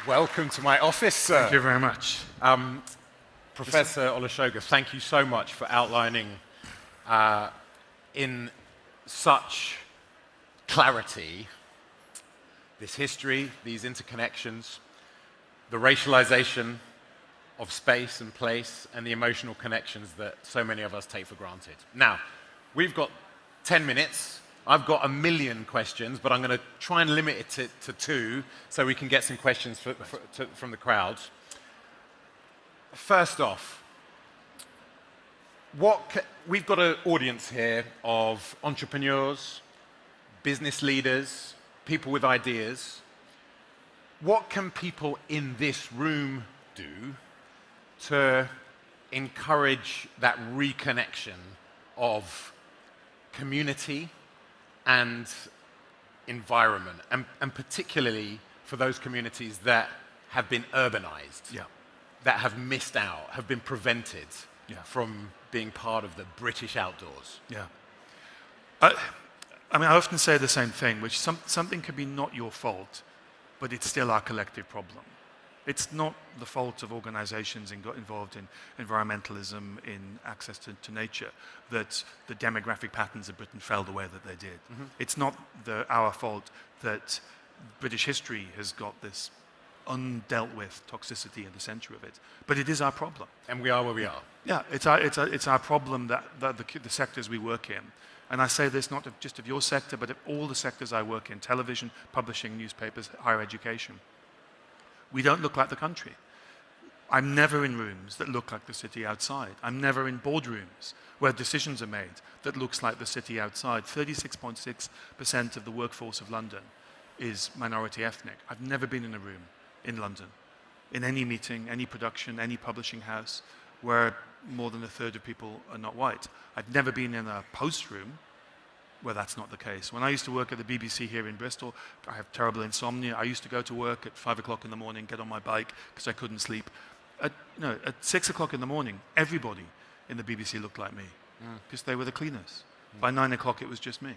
Welcome to my office, sir. Thank you very much. Professor Olusoga, thank you so much for outlining in such clarity this history, these interconnections, the racialization of space and place, and the emotional connections that so many of us take for granted. Now, we've got 10 minutes. I've got 1 million questions, but I'm going to try and limit it to 2 so we can get some questions from the crowd. First off, we've got an audience here of entrepreneurs, business leaders, people with ideas. What can people in this room do to encourage that reconnection of community and environment, and particularly for those communities that have been urbanized, that have missed out, have been prevented from being part of the British outdoors? I mean, I often say the same thing, which something could be not your fault, but it's still our collective problem. It's not the fault of organizations involved in environmentalism, in access to nature, that the demographic patterns of Britain fell the way that they did. Mm-hmm. It's not our fault that British history has got this undealt with toxicity at the center of it, but it is our problem. And we are where we are. Yeah, it's our problem that the sectors we work in, and I say this not just of your sector, but of all the sectors I work in, television, publishing, newspapers, higher education. We don't look like the country. I'm never in rooms that look like the city outside. I'm never in boardrooms where decisions are made that looks like the city outside. 36.6% of the workforce of London is minority ethnic. I've never been in a room in London, in any meeting, any production, any publishing house, where more than a third of people are not white. I've never been in a post room where that's not the case. When I used to work at the BBC here in Bristol, I have terrible insomnia. I used to go to work at 5 o'clock in the morning, get on my bike because I couldn't sleep. At 6 o'clock in the morning, everybody in the BBC looked like me because they were the cleaners. By 9 o'clock, it was just me.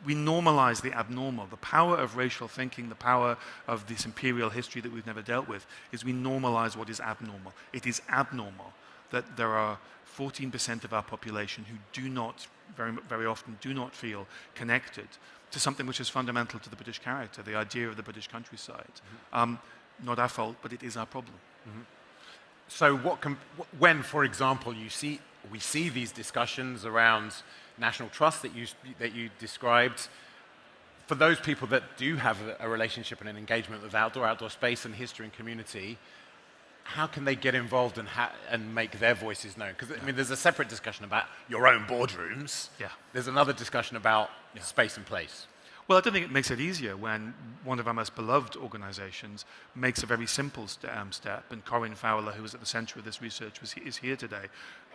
We normalize the abnormal. The power of racial thinking, the power of this imperial history that we've never dealt with, is we normalize what is abnormal. It is abnormal that there are 14% of our population who do not, very often, do not feel connected to something which is fundamental to the British character, the idea of the British countryside. Mm-hmm. Not our fault, but it is our problem. Mm-hmm. So when, for example, we see these discussions around national trust that you described, for those people that do have a relationship and an engagement with outdoor space and history and community, how can they get involved and make their voices known? Because I mean, there's a separate discussion about your own boardrooms. Yeah. There's another discussion about space and place. Well, I don't think it makes it easier when one of our most beloved organizations makes a very simple step, and Corinne Fowler, who was at the center of this research, is here today.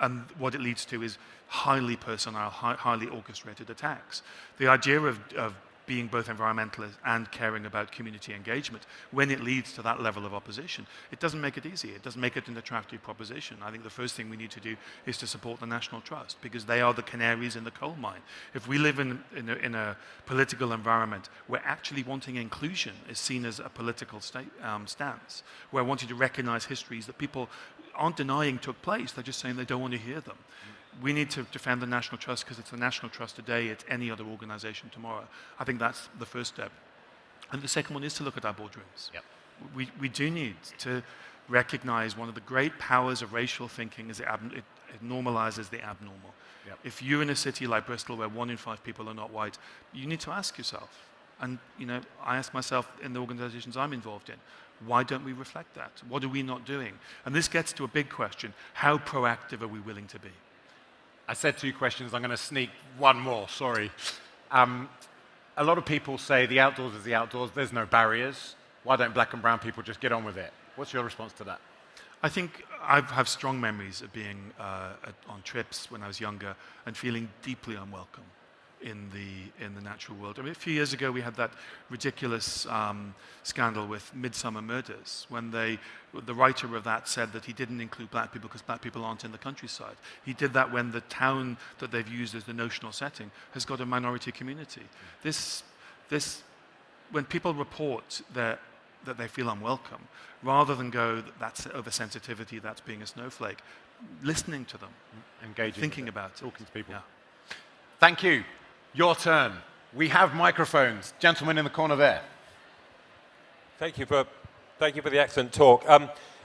And what it leads to is highly personal, highly orchestrated attacks. The idea of being both environmentalist and caring about community engagement, when it leads to that level of opposition, it doesn't make it easy. It doesn't make it an attractive proposition. I think the first thing we need to do is to support the National Trust, because they are the canaries in the coal mine. If we live in a political environment where actually wanting inclusion is seen as a political stance, where wanting to recognize histories that people aren't denying took place, they're just saying they don't want to hear them. We need to defend the National Trust because it's the National Trust today, it's any other organization tomorrow. I think that's the first step. And the second one is to look at our boardrooms. Yep. We do need to recognize one of the great powers of racial thinking is it normalizes the abnormal. Yep. If you're in a city like Bristol where 1 in 5 people are not white, you need to ask yourself, and I ask myself in the organizations I'm involved in, why don't we reflect that? What are we not doing? And this gets to a big question: how proactive are we willing to be? I said 2 questions. I'm going to sneak one more, sorry. A lot of people say the outdoors is the outdoors, there's no barriers. Why don't black and brown people just get on with it? What's your response to that? I think I have strong memories of being on trips when I was younger and feeling deeply unwelcome in the natural world. I mean, a few years ago we had that ridiculous scandal with Midsummer Murders, when the writer of that said that he didn't include black people because black people aren't in the countryside. He did that when the town that they've used as the notional setting has got a minority community. When people report their that they feel unwelcome, rather than go, that's oversensitivity, that's being a snowflake, listening to them, engaging, thinking about it. Talking to people. Yeah. Thank you. Your turn. We have microphones. Gentleman in the corner there. Thank you for the excellent talk.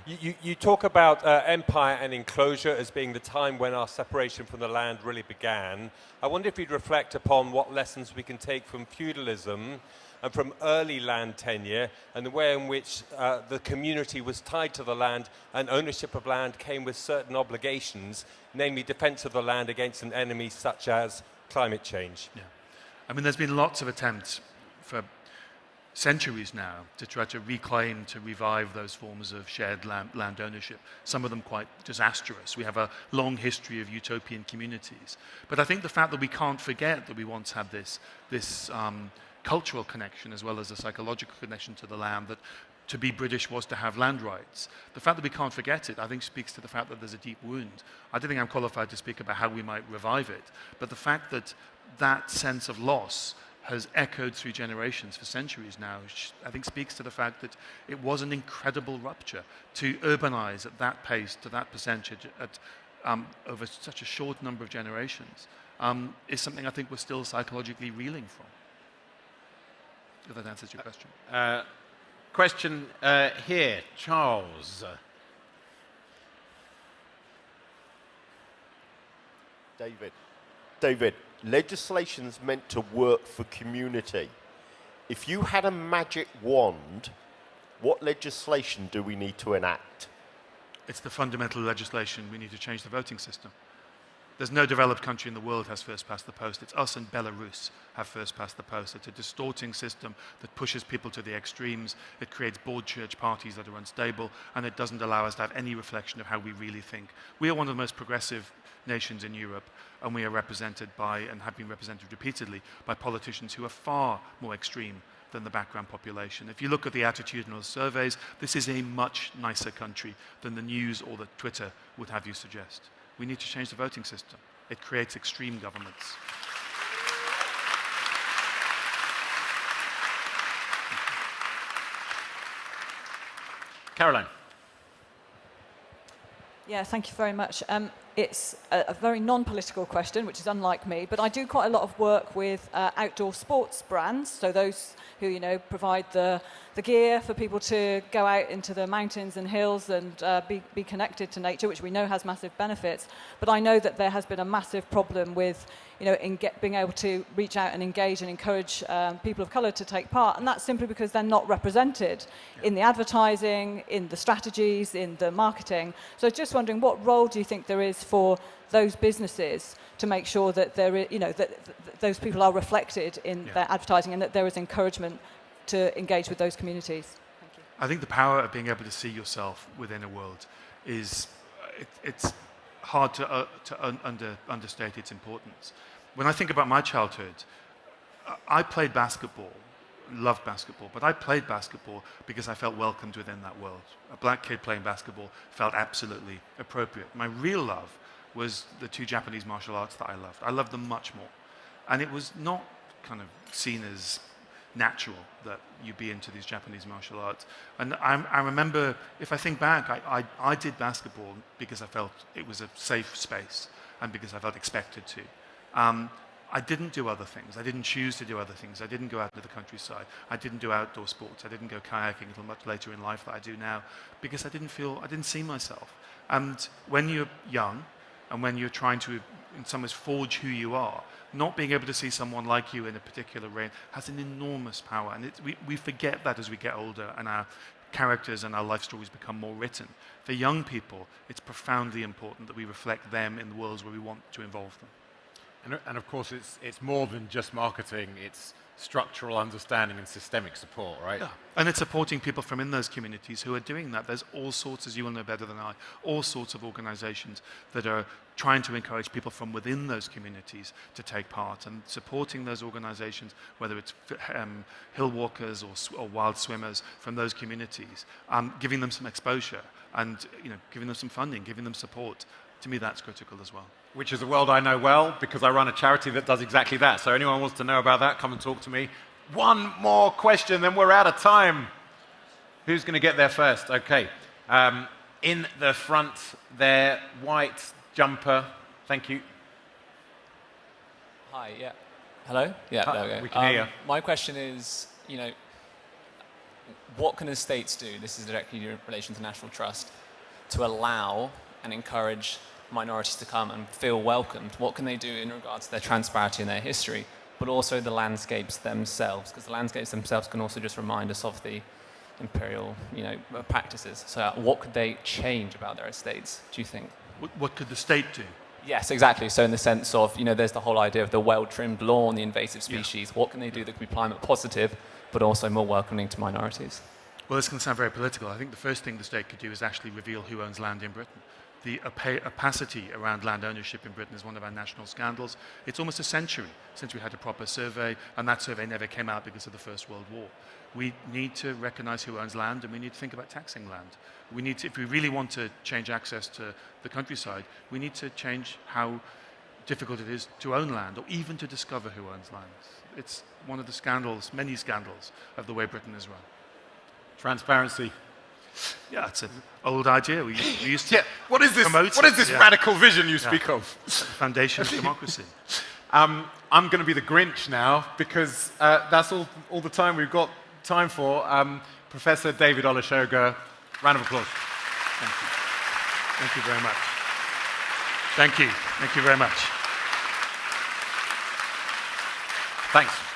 You talk about empire and enclosure as being the time when our separation from the land really began. I wonder if you'd reflect upon what lessons we can take from feudalism and from early land tenure and the way in which the community was tied to the land and ownership of land came with certain obligations, namely defense of the land against an enemy such as climate change. Yeah. I mean, there's been lots of attempts for centuries now to try to reclaim, to revive those forms of shared land ownership, some of them quite disastrous. We have a long history of utopian communities. But I think the fact that we can't forget that we once had this cultural connection as well as a psychological connection to the land, that to be British was to have land rights. The fact that we can't forget it, I think, speaks to the fact that there's a deep wound. I don't think I'm qualified to speak about how we might revive it, but the fact that that sense of loss has echoed through generations for centuries now, which I think speaks to the fact that it was an incredible rupture to urbanize at that pace, to that percentage, over such a short number of generations, is something I think we're still psychologically reeling from. If that answers your question. Question here, Charles. David, legislation's meant to work for community. If you had a magic wand, what legislation do we need to enact? It's the fundamental legislation. We need to change the voting system. There's no developed country in the world has first past the post. It's us and Belarus have first past the post. It's a distorting system that pushes people to the extremes. It creates board church parties that are unstable, and it doesn't allow us to have any reflection of how we really think. We are one of the most progressive nations in Europe, and we are represented by, and have been represented repeatedly, by politicians who are far more extreme than the background population. If you look at the attitudinal surveys, this is a much nicer country than the news or the Twitter would have you suggest. We need to change the voting system. It creates extreme governments. Caroline. Yeah, thank you very much. It's a very non-political question, which is unlike me, but I do quite a lot of work with outdoor sports brands, so those who, you know, provide the gear for people to go out into the mountains and hills and be connected to nature, which we know has massive benefits. But I know that there has been a massive problem with, you know, being able to reach out and engage and encourage people of colour to take part, and that's simply because they're not represented in the advertising, in the strategies, in the marketing. So just wondering, what role do you think there is for those businesses to make sure that there is, you know, that those people are reflected in their advertising and that there is encouragement to engage with those communities? Thank you. I think the power of being able to see yourself within a world is, it's hard to understate its importance. When I think about my childhood, I played basketball, loved basketball, but I played basketball because I felt welcomed within that world. A black kid playing basketball felt absolutely appropriate. My real love was the two Japanese martial arts that I loved. I loved them much more. And it was not kind of seen as natural that you be into these Japanese martial arts. And I remember, if I think back, I did basketball because I felt it was a safe space and because I felt expected to. I didn't do other things. I didn't choose to do other things. I didn't go out to the countryside. I didn't do outdoor sports. I didn't go kayaking until much later in life that I do now because I didn't see myself. And when you're young and when you're trying to, in some ways, forge who you are, not being able to see someone like you in a particular reign has an enormous power. And we forget that as we get older and our characters and our life stories become more written. For young people, it's profoundly important that we reflect them in the worlds where we want to involve them. And of course, it's more than just marketing. It's structural understanding and systemic support, right? Yeah. And it's supporting people from in those communities who are doing that. There's all sorts, as you will know better than I, all sorts of organizations that are trying to encourage people from within those communities to take part, and supporting those organizations, whether it's hill walkers or wild swimmers from those communities, giving them some exposure and, you know, giving them some funding, giving them support. To me, that's critical as well. Which is a world I know well because I run a charity that does exactly that. So anyone who wants to know about that, come and talk to me. One more question, then we're out of time. Who's going to get there first? Okay. In the front there, white jumper. Thank you. Hi, yeah. Hello? Yeah, Hi, there we go. we can hear you. My question is, what can estates do, this is directly in relation to National Trust, to allow and encourage minorities to come and feel welcomed? What can they do in regards to their transparency and their history, but also the landscapes themselves? Because the landscapes themselves can also just remind us of the imperial, practices. So what could they change about their estates, do you think? What could the state do? Yes, exactly. So in the sense of, there's the whole idea of the well-trimmed lawn, the invasive species. Yeah. What can they do that can be climate positive, but also more welcoming to minorities? Well, this can sound very political. I think the first thing the state could do is actually reveal who owns land in Britain. The opacity around land ownership in Britain is one of our national scandals. It's almost a century since we had a proper survey, and that survey never came out because of the First World War. We need to recognize who owns land, and we need to think about taxing land. We need to, if we really want to change access to the countryside, we need to change how difficult it is to own land, or even to discover who owns land. It's one of the scandals, many scandals, of the way Britain is run. Transparency. Yeah, it's an old idea. We used to What is this? promote What is it, this yeah. radical vision you speak of? Foundation of democracy. I'm going to be the Grinch now because that's all the time we've got time for. Professor David Olusoga, round of applause. Thank you. Thank you very much. Thank you. Thank you very much. Thanks.